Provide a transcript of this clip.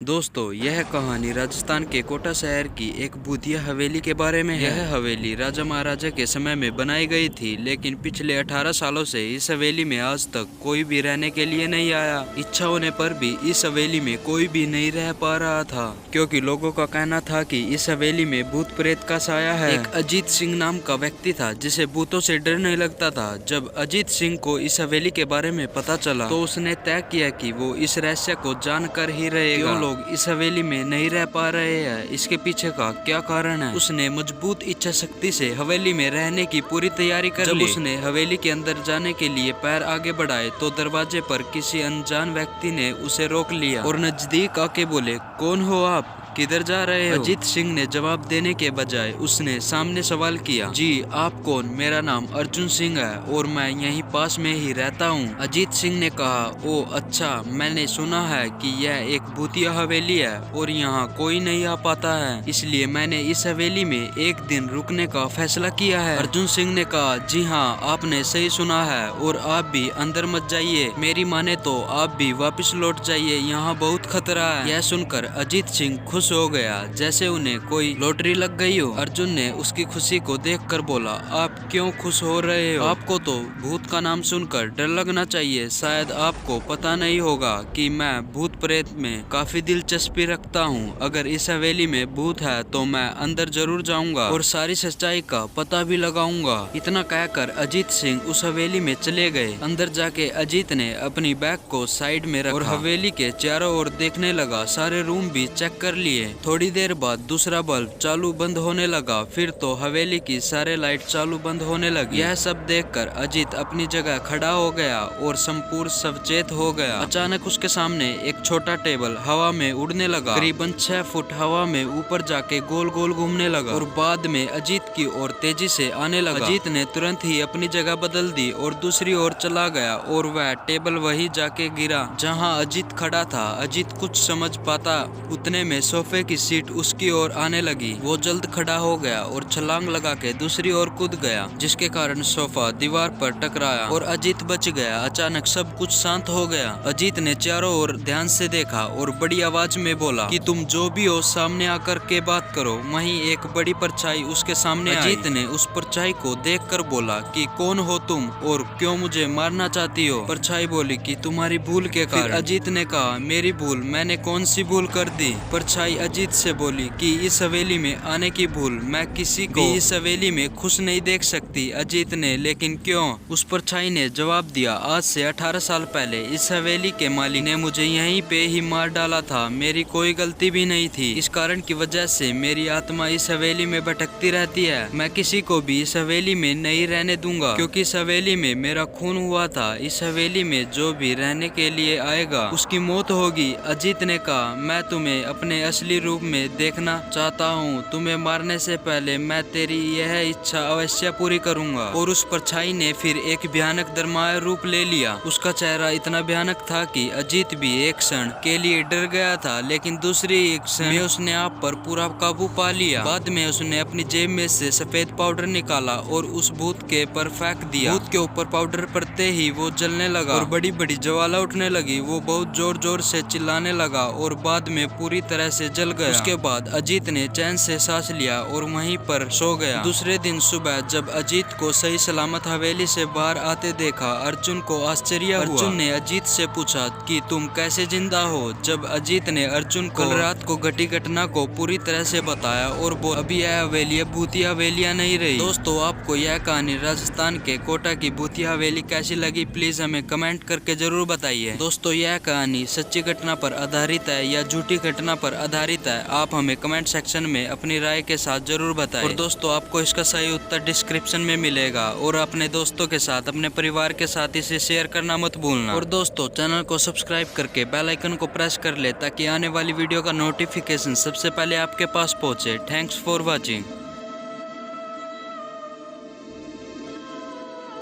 दोस्तों, यह कहानी राजस्थान के कोटा शहर की एक भूतिया हवेली के बारे में है। यह हवेली राजा महाराजा के समय में बनाई गई थी, लेकिन पिछले 18 सालों से इस हवेली में आज तक कोई भी रहने के लिए नहीं आया। इच्छा होने पर भी इस हवेली में कोई भी नहीं रह पा रहा था, क्योंकि लोगों का कहना था कि इस हवेली में भूत प्रेत का साया है। एक अजीत सिंह नाम का व्यक्ति था जिसे भूतों से डर नहीं लगता था। जब अजीत सिंह को इस हवेली के बारे में पता चला तो उसने तय किया कि वो इस रहस्य को जानकर ही रहेगा। लोग इस हवेली में नहीं रह पा रहे हैं, इसके पीछे का क्या कारण है। उसने मजबूत इच्छा शक्ति से हवेली में रहने की पूरी तैयारी कर ली। जब उसने हवेली के अंदर जाने के लिए पैर आगे बढ़ाए तो दरवाजे पर किसी अनजान व्यक्ति ने उसे रोक लिया और नजदीक आके बोले, कौन हो आप, किधर जा रहे हो? अजीत सिंह ने जवाब देने के बजाय उसने सामने सवाल किया, जी आप कौन? मेरा नाम अर्जुन सिंह है और मैं यहीं पास में ही रहता हूँ। अजीत सिंह ने कहा, ओ अच्छा, मैंने सुना है कि यह एक भूतिया हवेली है और यहाँ कोई नहीं आ पाता है, इसलिए मैंने इस हवेली में एक दिन रुकने का फैसला किया है। अर्जुन सिंह ने कहा, जी हाँ, आपने सही सुना है और आप भी अंदर मत जाइए, मेरी माने तो आप भी वापस लौट जाइए, यहाँ बहुत खतरा है। यह सुनकर अजीत सिंह खुश हो गया जैसे उन्हें कोई लॉटरी लग गई हो। अर्जुन ने उसकी खुशी को देखकर बोला, आप क्यों खुश हो रहे हो? आपको तो भूत का नाम सुनकर डर लगना चाहिए। शायद आपको पता नहीं होगा कि मैं भूत प्रेत में काफी दिलचस्पी रखता हूँ। अगर इस हवेली में भूत है तो मैं अंदर जरूर जाऊंगा और सारी सच्चाई का पता भी लगाऊंगा। इतना कहकर अजीत सिंह उस हवेली में चले गए। अंदर जाके अजीत ने अपनी बैग को साइड में रखा और हवेली के चारों ओर देखने लगा। सारे रूम भी चेक कर लिए। थोड़ी देर बाद दूसरा बल्ब चालू बंद होने लगा, फिर तो हवेली की सारे लाइट चालू बंद होने लगी। यह सब देखकर अजीत अपनी जगह खड़ा हो गया और संपूर्ण सचेत हो गया। अचानक उसके सामने एक छोटा टेबल हवा में उड़ने लगा, करीबन 6 फुट हवा में ऊपर जाके गोल गोल घूमने लगा और बाद में अजीत की ओर तेजी से आने लगा। अजीत ने तुरंत ही अपनी जगह बदल दी और दूसरी ओर चला गया और वह टेबल वही जाके गिरा जहाँ अजीत खड़ा था। अजीत कुछ समझ पाता उतने में सोफे की सीट उसकी ओर आने लगी। वो जल्द खड़ा हो गया और छलांग लगा के दूसरी ओर कूद गया, जिसके कारण सोफा दीवार पर टकराया और अजीत बच गया। अचानक सब कुछ शांत हो गया। अजीत ने चारों ओर ध्यान से देखा और बड़ी आवाज में बोला कि तुम जो भी हो सामने आकर के बात करो। वहीं एक बड़ी परछाई उसके सामने आई। अजीत ने उस परछाई को देखकर बोला कि कौन हो तुम और क्यों मुझे मारना चाहती हो? परछाई बोली कि तुम्हारी भूल के कारण। अजीत ने कहा, मेरी भूल? मैंने कौन सी भूल कर दी? परछाई अजीत से बोली कि इस हवेली में आने की भूल, मैं किसी को भी इस हवेली में खुश नहीं देख सकती। अजीत ने, लेकिन क्यों? उस परछाई ने जवाब दिया, आज से 18 साल पहले इस हवेली के मालिक ने मुझे यहीं पे ही मार डाला था। मेरी कोई गलती भी नहीं थी। इस कारण की वजह से मेरी आत्मा इस हवेली में भटकती रहती है। मैं किसी को भी इस हवेली में नहीं रहने दूंगा, क्योंकि इस हवेली में मेरा खून हुआ था। इस हवेली में जो भी रहने के लिए आएगा उसकी मौत होगी। अजीत ने कहा, मैं तुम्हें अपने असली रूप में देखना चाहता हूँ। तुम्हें मारने से पहले मैं तेरी यह इच्छा अवश्य पूरी करूंगा। और उस परछाई ने फिर एक भयानक दरमाया रूप ले लिया। उसका चेहरा इतना भयानक था कि अजीत भी एक क्षण के लिए डर गया था, लेकिन दूसरी एक क्षण में उसने आप पर पूरा काबू पा लिया। बाद में उसने अपनी जेब में से सफेद पाउडर निकाला और उस भूत के पर फेंक दिया। भूत के ऊपर पाउडर पड़ते ही वो जलने लगा और बड़ी बड़ी ज्वाला उठने लगी। वो बहुत जोर जोर से चिल्लाने लगा और बाद में पूरी तरह से जल गया। उसके बाद अजीत ने चैन से सांस लिया और वहीं पर सो गया। दूसरे दिन सुबह जब अजीत को सही सलामत हवेली से बाहर आते देखा, अर्जुन को आश्चर्य हुआ। अर्जुन ने अजीत से पूछा कि तुम कैसे जिंदा हो? जब अजीत ने अर्जुन को कल रात को घटी घटना को पूरी तरह से बताया और वो अभी यह हवेली भूतिया हवेलियां नहीं रही। दोस्तों, आपको यह कहानी राजस्थान के कोटा की भूतिया हवेली कैसी लगी, प्लीज हमें कमेंट करके जरूर बताइए। दोस्तों, यह कहानी सच्ची घटना पर आधारित है या झूठी घटना पर आधारित है, आप हमें कमेंट सेक्शन में अपनी राय के साथ जरूर बताएं। और दोस्तों, आपको इसका सही उत्तर डिस्क्रिप्शन में मिलेगा और अपने दोस्तों के साथ, अपने परिवार के साथ इसे शेयर करना मत भूलना। और दोस्तों, चैनल को सब्सक्राइब करके बेल आइकन को प्रेस कर ले ताकि आने वाली वीडियो का नोटिफिकेशन सबसे पहले आपके पास पहुंचे। Thanks for watching.